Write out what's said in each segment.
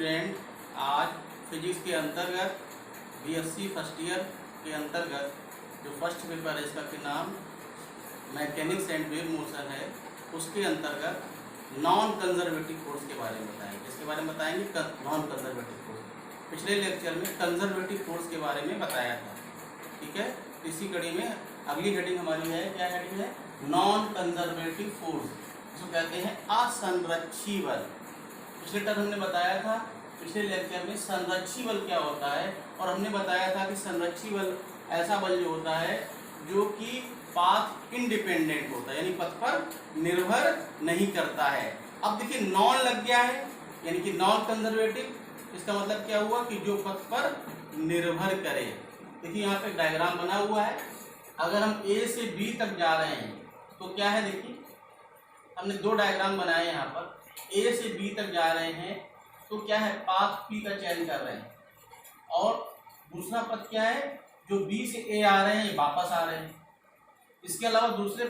Student, आज physics के अंतर्गत बीएससी फर्स्ट ईयर के अंतर्गत जो फर्स्ट पेपर है इसका के नाम मैकेनिक्स एंड वेव मोशन है, उसके अंतर्गत नॉन कंजर्वेटिव फोर्स के बारे में बताएंगे। इसके बारे में बताएंगे नॉन कंजर्वेटिव फोर्स। पिछले लेक्चर में कंजर्वेटिव फोर्स के बारे में बताया था, ठीक है। इसी कड़ी में अगली हेडिंग हमारी है, क्या हेडिंग है? नॉन कंजर्वेटिव फोर्स, जिसको कहते हैं असंरक्षी बल। पिछले टर्म हमने बताया था, पिछले लेक्चर में संरक्षी बल क्या होता है, और हमने बताया था कि संरक्षी बल ऐसा बल जो होता है जो कि पाथ इंडिपेंडेंट होता है, यानी पथ पर निर्भर नहीं करता है। अब देखिए नॉन लग गया है, यानी कि नॉन कंजर्वेटिव, इसका मतलब क्या हुआ कि जो पथ पर निर्भर करे। देखिए यहाँ पे डायग्राम बना हुआ है। अगर हम ए से बी तक जा रहे हैं तो क्या है, देखिए हमने दो डायग्राम बनाए यहाँ पर। ए से बी तक जा रहे हैं तो क्या है, पाथ पी का चयन कर रहे हैं, और दूसरा पथ क्या है, जो बी से ए आ रहे हैं ये वापस आ रहे हैं। इसके अलावा दूसरे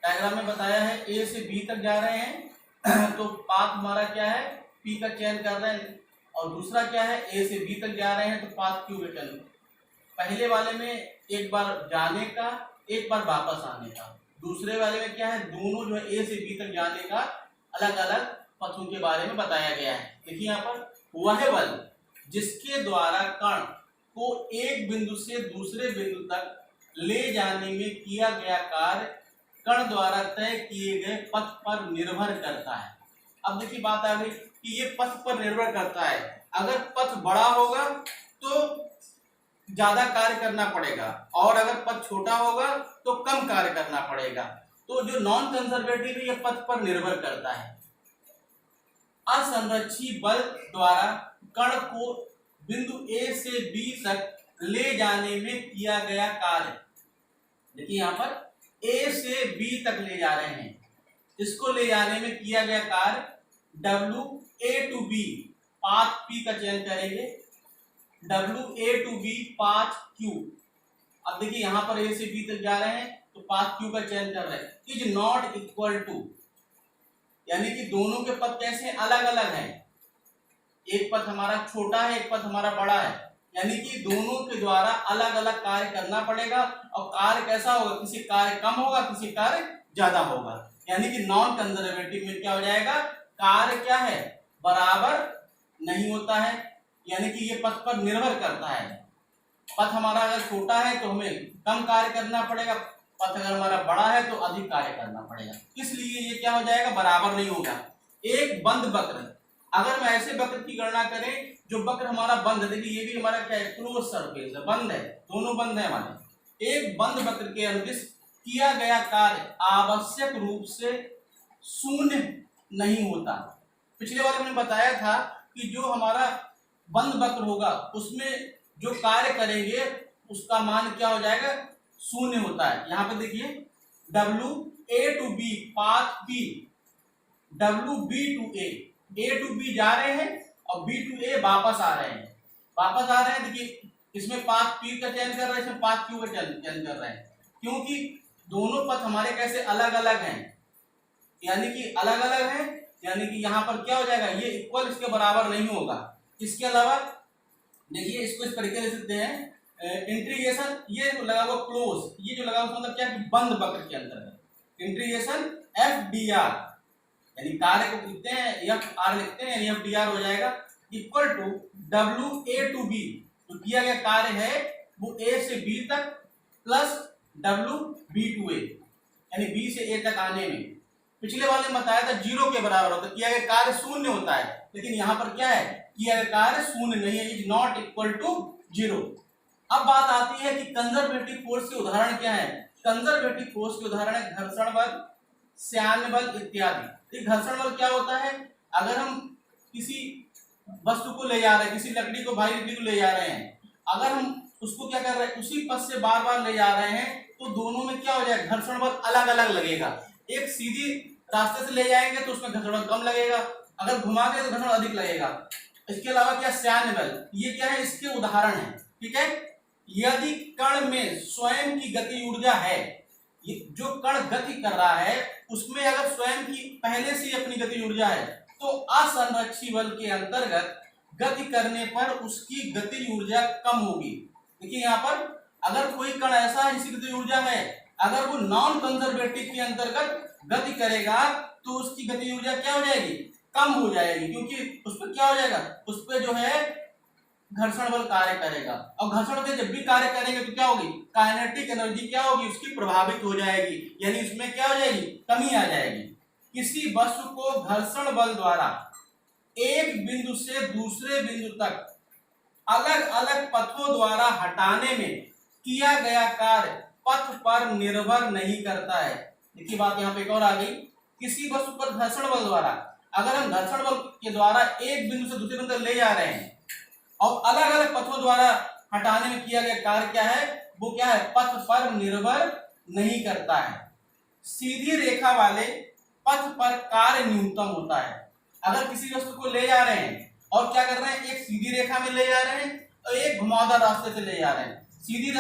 डायग्राम में बताया है ए से बी तक जा रहे हैं तो पाथ हमारा क्या है, पी का चयन कर रहे हैं, और दूसरा क्या है, ए से बी तक जा रहे हैं तो पाथ क्यू का चयन। पहले वाले में एक बार जाने का, एक बार वापस आने का। दूसरे वाले में क्या है, दोनों जो है ए से बी तक जाने का अलग अलग पथों के बारे में बताया गया है। देखिए यहाँ पर, वह बल जिसके द्वारा कण को एक बिंदु से दूसरे बिंदु तक ले जाने में किया गया कार्य कण द्वारा तय किए गए पथ पर निर्भर करता है। अब देखिए बात आ गई कि ये पथ पर निर्भर करता है। अगर पथ बड़ा होगा तो ज्यादा कार्य करना पड़ेगा, और अगर पथ छोटा होगा तो कम कार्य करना पड़ेगा। तो जो नॉन कंजर्वेटिव है, ये पथ पर निर्भर करता है। असंरक्षी बल द्वारा कण को बिंदु ए से बी तक ले जाने में किया गया कार्य, देखिए यहाँ पर ए से बी तक ले जा रहे हैं, इसको ले जाने में किया गया कार्य W A to B, path P का चयन करेंगे, W A to B path Q। अब देखिए यहाँ पर A से B तक जा रहे हैं तो पाथ Q का चयन कर रहे हैं, इज नॉट इक्वल टू, यानी कि दोनों के पथ कैसे अलग अलग हैं। एक पथ हमारा छोटा है, एक पथ हमारा बड़ा है, यानी कि दोनों के द्वारा अलग अलग कार्य करना पड़ेगा, और कार्य कैसा होगा, किसी कार्य कम होगा, किसी कार्य ज्यादा होगा। यानी कि नॉन कंजर्वेटिव में क्या हो जाएगा, कार्य क्या है, बराबर नहीं होता है, यानी कि ये पथ पर निर्भर करता है। पथ हमारा अगर छोटा है तो हमें कम कार्य करना पड़ेगा, पथ अगर हमारा बड़ा है तो अधिक कार्य करना पड़ेगा, इसलिए ये क्या हो जाएगा, बराबर नहीं होगा। एक बंद वक्र, अगर हम ऐसे वक्र की गणना करें जो वक्र हमारा बंद है, देखिए ये भी हमारा क्या है, क्लोज सरफेस है, बंद है, दोनों बंद है हमारे। एक बंद वक्र के अनुदिश किया गया कार्य आवश्यक रूप से शून्य नहीं होता। पिछले बार हमने बताया था कि जो हमारा बंद वक्र होगा उसमें जो कार्य करेंगे उसका मान क्या हो जाएगा, शून्य होता है। यहाँ पे देखिए W A to B path P, W B to A, A to B जा रहे हैं और B to A वापस आ रहे हैं, वापस आ रहे हैं। देखिए इसमें पाथ P का चयन कर रहे हैं, इसमें पाथ Q का चयन कर रहे हैं, क्योंकि दोनों पथ हमारे कैसे अलग अलग हैं, यानी कि अलग अलग हैं, यानी कि यहाँ पर क्या हो जाएगा, ये इक्वल इसके बराबर नहीं होगा। इसके अलावा देखिए इसको इस तरीके से लिख सकते हैं, इंटीग्रेशन, ये लगा हुआ क्लोज, ये जो लगा हुआ मतलब क्या, कि बंद वक्र के अंतर्गत इंटीग्रेशन FDR, यानी कार्य को लिखते हैं FR लिखते हैं, यानी FDR हो जाएगा equal to W A to B, जो किया गया कार्य है वो A से B तक plus W B to A, यानी B से A तक आने में। पिछले वाले में बताया था जीरो के बराबर होता है, किया गया कार्य शून्य होता है, लेकिन यहाँ पर क्या है, किया गया कार्य शून्य नहीं है, is not equal to zero. अब बात आती है कि कंजर्वेटिव फोर्स के उदाहरण क्या है। कंजर्वेटिव फोर्स के उदाहरण है घर्षण बल, श्यान बल इत्यादि। घर्षण बल क्या होता है, अगर हम किसी वस्तु को ले जा रहे हैं, किसी लकड़ी को, भारी लकड़ी को ले जा रहे हैं, अगर हम उसको क्या कर रहे हैं, उसी पथ से बार बार ले जा रहे हैं तो दोनों में क्या हो जाएगा, घर्षण बल अलग अलग लगेगा। एक सीधी रास्ते से ले जाएंगे तो उसमें घर्षण बल कम लगेगा, अगर घुमा के तो घर्षण अधिक लगेगा। इसके अलावा क्या, श्यान बल, ये क्या है, इसके उदाहरण है, ठीक है। यदि कण में स्वयं की गति ऊर्जा है, जो कण गति कर रहा है उसमें अगर स्वयं की पहले से अपनी गति ऊर्जा है तो असंरक्षी बल के अंतर्गत गति करने पर उसकी गति ऊर्जा कम होगी। देखिए यहाँ पर अगर कोई कण ऐसा है जिसकी गति ऊर्जा है, अगर वो नॉन कंजर्वेटिव के अंतर्गत गति करेगा तो उसकी गति ऊर्जा क्या हो जाएगी, कम हो जाएगी, क्योंकि उस पर क्या हो जाएगा, उस पर जो है घर्षण बल कार्य करेगा। और घर्षण बल जब भी कार्य करेंगे तो क्या होगी, काइनेटिक एनर्जी क्या होगी, उसकी प्रभावित हो जाएगी, यानी उसमें क्या हो जाएगी, कमी आ जाएगी। किसी वस्तु को घर्षण बल द्वारा एक बिंदु से दूसरे बिंदु तक अलग अलग पथों द्वारा हटाने में किया गया कार्य पथ पर निर्भर नहीं करता है। देखिए बात यहाँ पे एक और आ गई, किसी वस्तु पर घर्षण बल द्वारा, अगर हम घर्षण बल के द्वारा एक बिंदु से दूसरे बिंदु तक ले जा रहे हैं और अलग अलग पथों द्वारा हटाने में किया गया कार्य क्या है, वो क्या है, पथ पर निर्भर नहीं करता है। सीधी रेखा वाले पथ पर कार्य न्यूनतम होता है। अगर किसी वस्तु को ले जा रहे हैं और क्या कर रहे हैं, एक सीधी रेखा में ले जा रहे हैं और एक घुमावदार रास्ते से ले जा रहे हैं। सीधी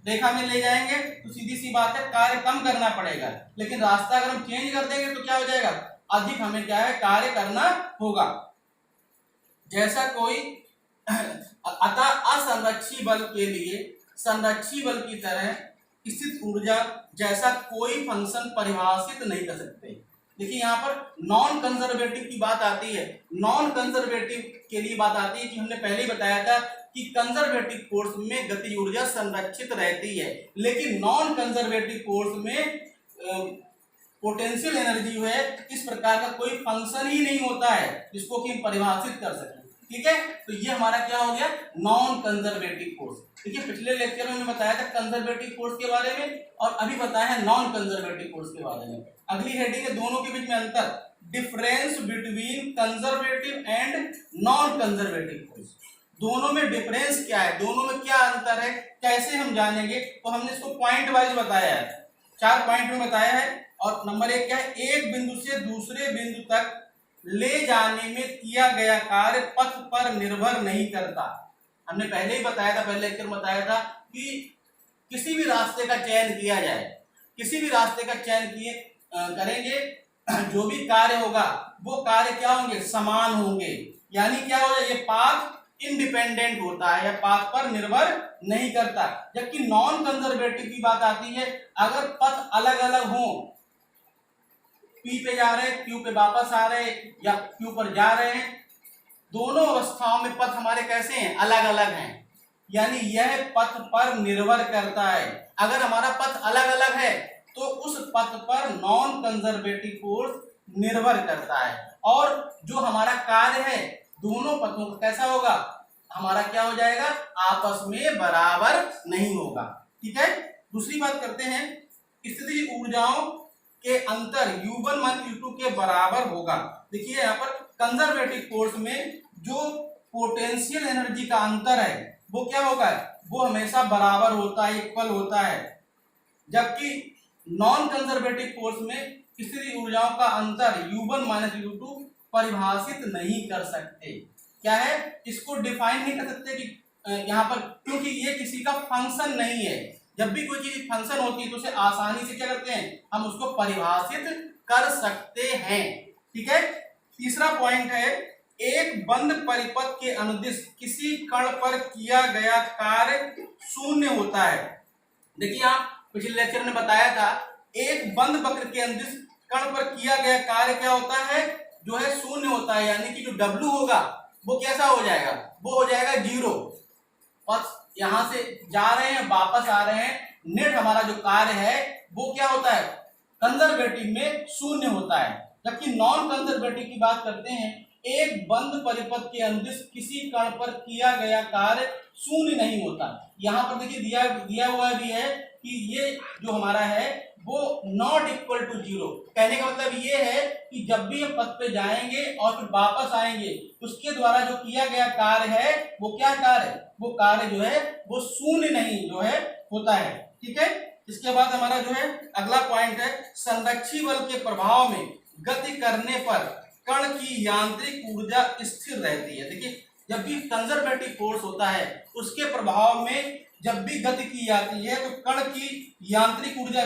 रेखा में ले जाएंगे तो सीधी सी बात है, कार्य कम करना पड़ेगा, लेकिन रास्ता अगर हम चेंज कर देंगे तो क्या हो जाएगा, अधिक हमें क्या है, कार्य करना होगा। जैसा कोई अतः असंरक्षी बल के लिए संरक्षी बल की तरह स्थित ऊर्जा जैसा कोई फंक्शन परिभाषित नहीं कर सकते। देखिए यहाँ पर नॉन कंजर्वेटिव की बात आती है। नॉन कंजर्वेटिव के लिए बात आती है कि हमने पहले ही बताया था कि कंजर्वेटिव फोर्स में गति ऊर्जा संरक्षित रहती है, लेकिन नॉन कंजर्वेटिव फोर्स में पोटेंशियल एनर्जी जो है इस प्रकार का कोई फंक्शन ही नहीं होता है जिसको कि हम परिभाषित कर सकें। ठीक है, तो ये हमारा क्या हो गया, नॉन कंजर्वेटिव फोर्स। देखिए पिछले लेक्चर में हमने बताया था कंजर्वेटिव फोर्स के बारे में और अभी बताया है नॉन कंजर्वेटिव फोर्स के बारे में। अगली हेडिंग है दोनों के बीच में अंतर, difference between conservative and non conservative force. दोनों में डिफरेंस क्या है, दोनों में क्या अंतर है, कैसे हम जानेंगे, तो हमने इसको पॉइंट वाइज बताया है, 4 पॉइंट में बताया है। और नंबर 1 क्या है, एक बिंदु से दूसरे बिंदु तक ले जाने में किया गया कार्य पथ पर निर्भर नहीं करता। हमने पहले ही बताया था, पहले लेक्चर में बताया था कि किसी भी रास्ते का चयन किया जाए, किसी भी रास्ते का चयन किए करेंगे, जो भी कार्य होगा वो कार्य क्या होंगे, समान होंगे, यानी क्या होगा, ये पाथ इंडिपेंडेंट होता है या पाथ पर निर्भर नहीं करता। जबकि नॉन कंजर्वेटिव की बात आती है, अगर पथ अलग अलग हो, P पे जा रहे हैं, Q पे वापस आ रहे हैं या Q पर जा रहे हैं, दोनों अवस्थाओं में पथ हमारे कैसे हैं, अलग अलग हैं, यानी यह पथ पर निर्भर करता है। अगर हमारा पथ अलग अलग है तो उस पथ पर नॉन कंजर्वेटिव फोर्स निर्भर करता है, और जो हमारा कार्य है दोनों पथों का कैसा होगा, हमारा क्या हो जाएगा, आपस में बराबर नहीं होगा। ठीक है, दूसरी बात करते हैं, स्थितिज ऊर्जाओं के अंतर U1 मान U2 के बराबर होगा। देखिए यहाँ पर कंजर्वेटिव फोर्स में जो पोटेंशियल एनर्जी का अंतर है वो क्या होगा, वो हमेशा बराबर होता है, इक्वल होता है। जबकि नॉन कंजर्वेटिव फोर्स में स्थितिज ऊर्जाओं का अंतर U1 माइनस U2 परिभाषित नहीं कर सकते। क्या है, इसको डिफाइन नहीं कर सकते कि यहाँ पर, क्योंकि ये किसी का फंक्शन नहीं है। जब भी कोई चीज फंक्शन होती है तो उसे आसानी से क्या करते हैं, हम उसको परिभाषित कर सकते हैं। ठीक है, तीसरा पॉइंट है, एक बंद परिपथ के अनुदिश किसी कण पर किया गया कार्य शून्य होता है। देखिए आप पिछले लेक्चर में बताया था, एक बंद वक्र के अनुदिश कण पर किया गया कार्य क्या होता है, जो है शून्य होता है, यानी कि जो W होगा वो कैसा हो जाएगा, वो हो जाएगा 0। और यहां से जा रहे हैं वापस आ रहे हैं, नेट हमारा जो कार्य है वो क्या होता है, कंजर्वेटिव में शून्य होता है। जबकि नॉन कंजर्वेटिव की बात करते हैं, एक बंद परिपथ के अनुदिश किसी कण पर किया गया कार्य शून्य नहीं होता। यहाँ पर देखिए दिया हुआ भी है कि ये जो हमारा है वो नॉट इक्वल टू 0। कहने का मतलब ये है कि जब भी हम पथ पे जाएंगे और फिर वापस आएंगे, उसके द्वारा जो किया गया कार्य है वो क्या कार्य, वो कार्य जो है वो शून्य नहीं जो है होता है। ठीक है, इसके बाद हमारा जो है अगला पॉइंट है, संरक्षी बल के प्रभाव में गति करने पर कण की यांत्रिक ऊर्जा स्थिर रहती है। देखिए जब भी कंजर्वेटिव फोर्स होता है उसके प्रभाव में जब भी गति की जाती है तो कण की यांत्रिक ऊर्जा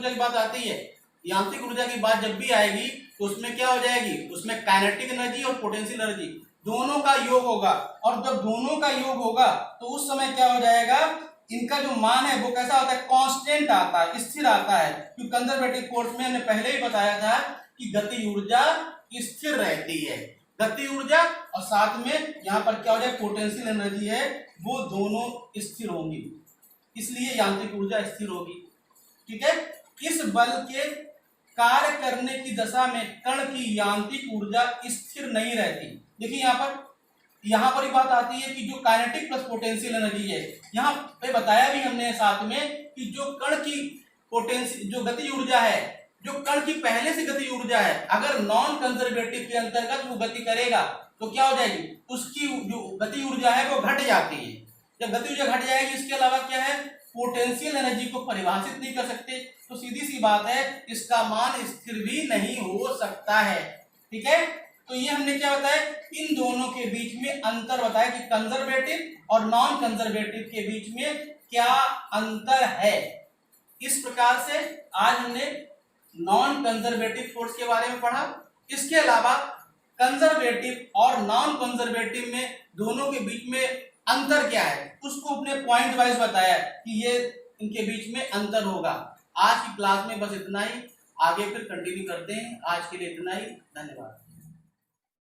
की बात आती है। यांत्रिक ऊर्जा की बात जब भी आएगी तो उसमें क्या हो जाएगी, उसमें काइनेटिक एनर्जी और पोटेंशियल एनर्जी दोनों का योग होगा, और जब दोनों का योग होगा तो उस समय क्या हो जाएगा, इनका जो मान है वो कैसा होता है, कांस्टेंट आता है, स्थिर आता है। क्योंकि कंजर्वेटिव फोर्स में हमने पहले ही बताया था कि गति ऊर्जा स्थिर रहती है, गति ऊर्जा और साथ में यहाँ पर क्या हो जाए, पोटेंशियल एनर्जी है, वो दोनों स्थिर होंगी, इसलिए यांत्रिक ऊर्जा स्थिर होगी। ठीक है, इस बल के कार्य करने की दशा में कण की यांत्रिक ऊर्जा स्थिर नहीं रहती। देखिए यहाँ पर ही बात आती है कि जो काइनेटिक प्लस पोटेंशियल एनर्जी है, यहाँ पे बताया भी हमने साथ में कि जो कण की पोटेंशियल जो गति ऊर्जा है, जो कण की पहले से गति ऊर्जा है, अगर नॉन कंजर्वेटिव के अंतर्गत वो गति करेगा तो क्या हो जाएगी, उसकी जो गति ऊर्जा है वो घट जाती है। जब गति ऊर्जा घट जाएगी, इसके अलावा क्या है, पोटेंशियल एनर्जी को परिभाषित नहीं कर सकते, तो सीधी सी बात है इसका मान स्थिर भी नहीं हो सकता है। ठीक है, तो ये हमने क्या बताया, इन दोनों के बीच में अंतर बताया कि कंजर्वेटिव और नॉन कंजर्वेटिव के बीच में क्या अंतर है। इस प्रकार से आज हमने नॉन कंजर्वेटिव फोर्स के बारे में पढ़ा। इसके अलावा कंजर्वेटिव और नॉन कंजर्वेटिव में दोनों के बीच में अंतर क्या है, उसको अपने पॉइंट वाइज बताया कि ये इनके बीच में अंतर होगा। आज की क्लास में बस इतना ही, आगे फिर कंटिन्यू करते हैं। आज के लिए इतना ही, धन्यवाद।